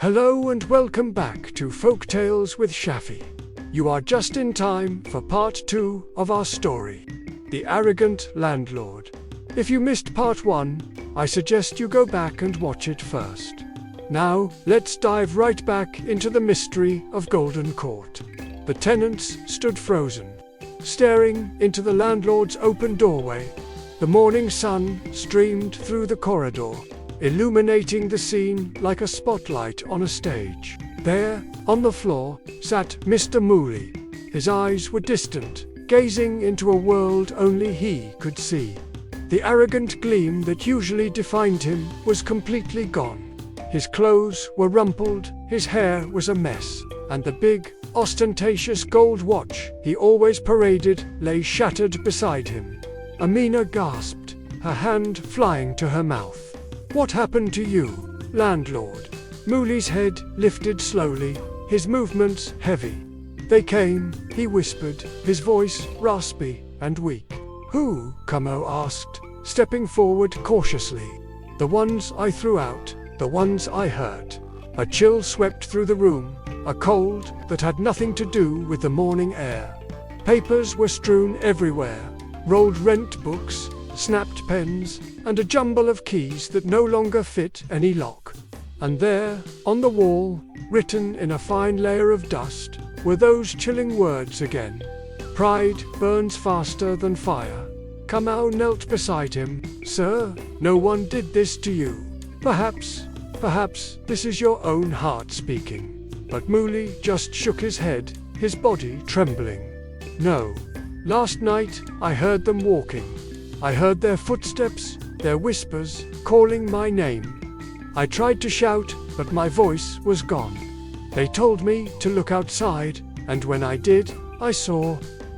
Hello and welcome back to Folktales with Shafi. You are just in time for part 2 of our story, The Arrogant Landlord. If you missed part 1, I suggest you go back and watch it first. Now, let's dive right back into the mystery of Golden Court. The tenants stood frozen, staring into the landlord's open doorway. The morning sun streamed through the corridor, illuminating the scene like a spotlight on a stage. There, on the floor, sat Mr. Muli. His eyes were distant, gazing into a world only he could see. The arrogant gleam that usually defined him was completely gone. His clothes were rumpled, his hair was a mess, and the big, ostentatious gold watch he always paraded lay shattered beside him. Amina gasped, her hand flying to her mouth. "What happened to you, landlord?" Muli's head lifted slowly, his movements heavy. "They came," he whispered, his voice raspy and weak. "Who?" Kamau asked, stepping forward cautiously. "The ones I threw out, the ones I hurt." A chill swept through the room, a cold that had nothing to do with the morning air. Papers were strewn everywhere, rolled rent books, snapped pens, and a jumble of keys that no longer fit any lock. And there, on the wall, written in a fine layer of dust, were those chilling words again. "Pride burns faster than fire." Kamau knelt beside him. "Sir, no one did this to you. Perhaps this is your own heart speaking." But Muli just shook his head, his body trembling. "No. Last night I heard them walking. I heard their footsteps, their whispers, calling my name. I tried to shout, but my voice was gone. They told me to look outside, and when I did, I saw."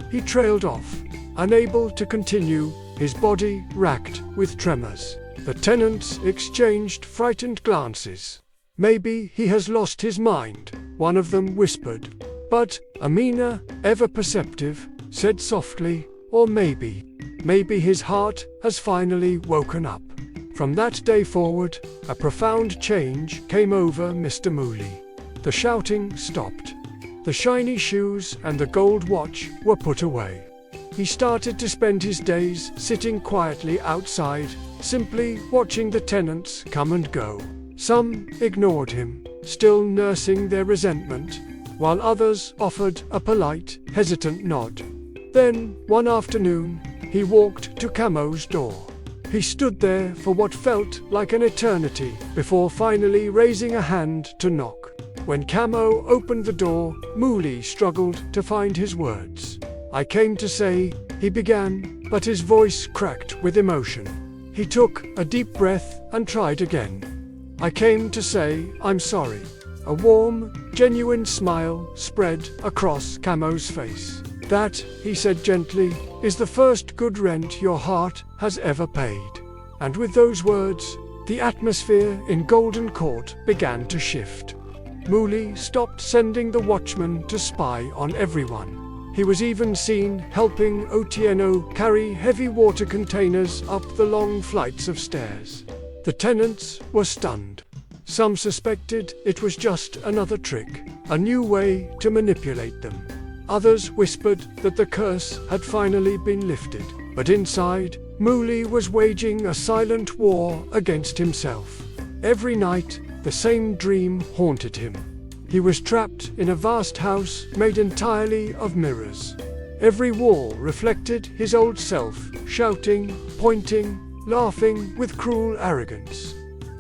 He trailed off, unable to continue, his body racked with tremors. The tenants exchanged frightened glances. "Maybe he has lost his mind," one of them whispered. But Amina, ever perceptive, said softly, "Or maybe his heart has finally woken up." From that day forward, a profound change came over Mr. Muli. The shouting stopped. The shiny shoes and the gold watch were put away. He started to spend his days sitting quietly outside, simply watching the tenants come and go. Some ignored him, still nursing their resentment, while others offered a polite, hesitant nod. Then, one afternoon, he walked to Kamau's door. He stood there for what felt like an eternity before finally raising a hand to knock. When Kamau opened the door, Muli struggled to find his words. "I came to say," he began, but his voice cracked with emotion. He took a deep breath and tried again. "I came to say I'm sorry." A warm, genuine smile spread across Kamau's face. "That," he said gently, "is the first good rent your heart has ever paid." And with those words, the atmosphere in Golden Court began to shift. Muli stopped sending the watchman to spy on everyone. He was even seen helping Otieno carry heavy water containers up the long flights of stairs. The tenants were stunned. Some suspected it was just another trick, a new way to manipulate them. Others whispered that the curse had finally been lifted, but inside, Muli was waging a silent war against himself. Every night, the same dream haunted him. He was trapped in a vast house made entirely of mirrors. Every wall reflected his old self, shouting, pointing, laughing with cruel arrogance.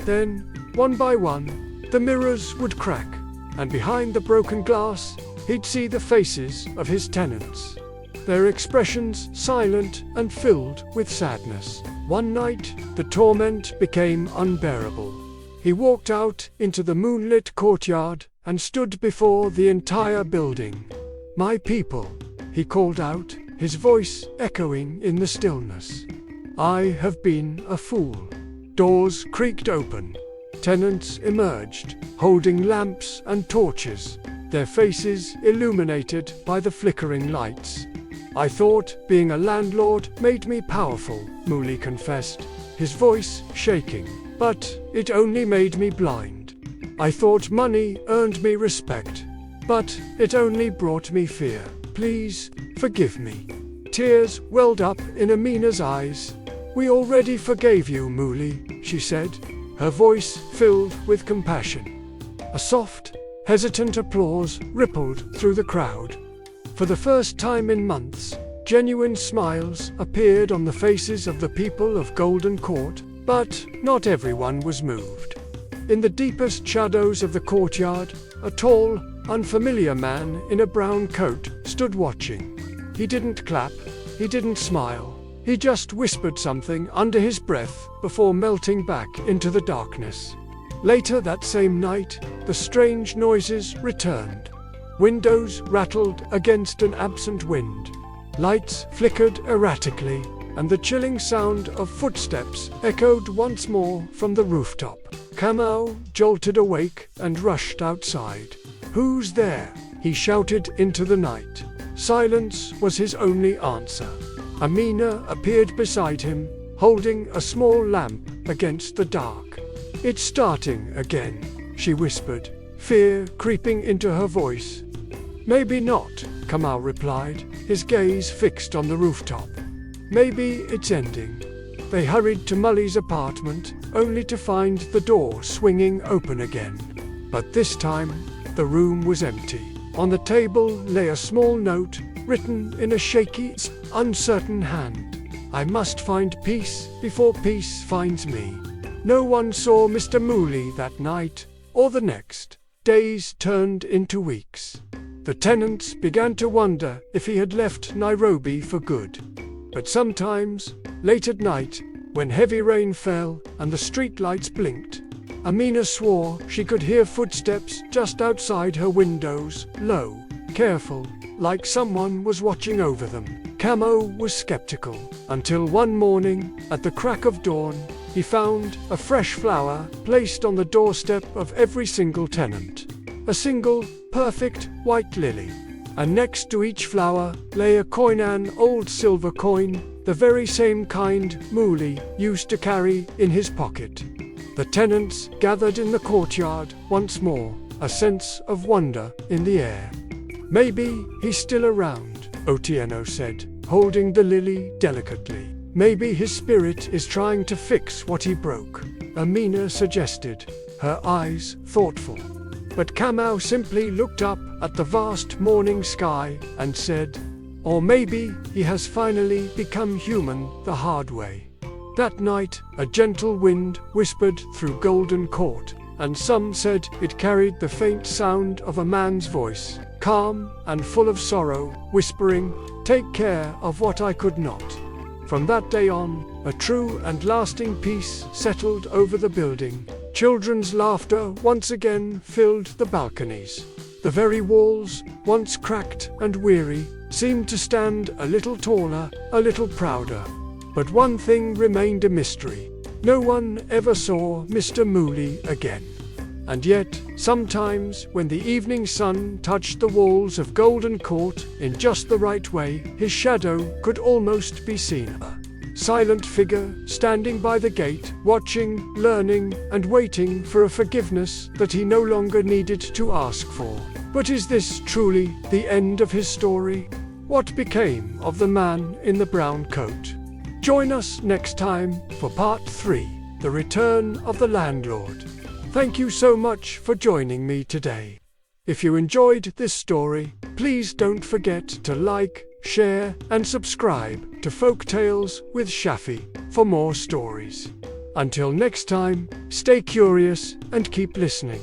Then, one by one, the mirrors would crack, and behind the broken glass, he'd see the faces of his tenants, their expressions silent and filled with sadness. One night, the torment became unbearable. He walked out into the moonlit courtyard and stood before the entire building. "My people," he called out, his voice echoing in the stillness. "I have been a fool." Doors creaked open. Tenants emerged, holding lamps and torches, their faces illuminated by the flickering lights. "I thought being a landlord made me powerful," Muli confessed, his voice shaking, "but it only made me blind." I thought money earned me respect, but it only brought me fear. Please, forgive me." Tears welled up in Amina's eyes. "We already forgave you, Muli," she said, her voice filled with compassion. A soft, hesitant applause rippled through the crowd. For the first time in months, genuine smiles appeared on the faces of the people of Golden Court, but not everyone was moved. In the deepest shadows of the courtyard, a tall, unfamiliar man in a brown coat stood watching. He didn't clap, he didn't smile, he just whispered something under his breath before melting back into the darkness. Later that same night, the strange noises returned. Windows rattled against an absent wind. Lights flickered erratically, and the chilling sound of footsteps echoed once more from the rooftop. Kamau jolted awake and rushed outside. "Who's there?" he shouted into the night. Silence was his only answer. Amina appeared beside him, holding a small lamp against the dark. "It's starting again," she whispered, fear creeping into her voice. "Maybe not," Kamau replied, his gaze fixed on the rooftop. "Maybe it's ending." They hurried to Muli's apartment, only to find the door swinging open again. But this time, the room was empty. On the table lay a small note, written in a shaky, uncertain hand. "I must find peace before peace finds me." No one saw Mr. Muli that night, or the next. Days turned into weeks. The tenants began to wonder if he had left Nairobi for good. But sometimes, late at night, when heavy rain fell and the streetlights blinked, Amina swore she could hear footsteps just outside her windows, low, careful, like someone was watching over them. Kamau was skeptical, until one morning, at the crack of dawn, he found a fresh flower placed on the doorstep of every single tenant. A single, perfect, white lily. And next to each flower lay a coin, an old silver coin, the very same kind Muli used to carry in his pocket. The tenants gathered in the courtyard once more, a sense of wonder in the air. "Maybe he's still around," Otieno said, holding the lily delicately. "Maybe his spirit is trying to fix what he broke," Amina suggested, her eyes thoughtful. But Kamau simply looked up at the vast morning sky and said, "Or maybe he has finally become human the hard way." That night, a gentle wind whispered through Golden Court, and some said it carried the faint sound of a man's voice, calm and full of sorrow, whispering, "Take care of what I could not." From that day on, a true and lasting peace settled over the building. Children's laughter once again filled the balconies. The very walls, once cracked and weary, seemed to stand a little taller, a little prouder. But one thing remained a mystery. No one ever saw Mr. Muli again. And yet, sometimes, when the evening sun touched the walls of Golden Court in just the right way, his shadow could almost be seen. A silent figure standing by the gate, watching, learning, and waiting for a forgiveness that he no longer needed to ask for. But is this truly the end of his story? What became of the man in the brown coat? Join us next time for Part 3, The Return of the Landlord. Thank you so much for joining me today. If you enjoyed this story, please don't forget to like, share, and subscribe to Folktales with Shafi for more stories. Until next time, stay curious and keep listening.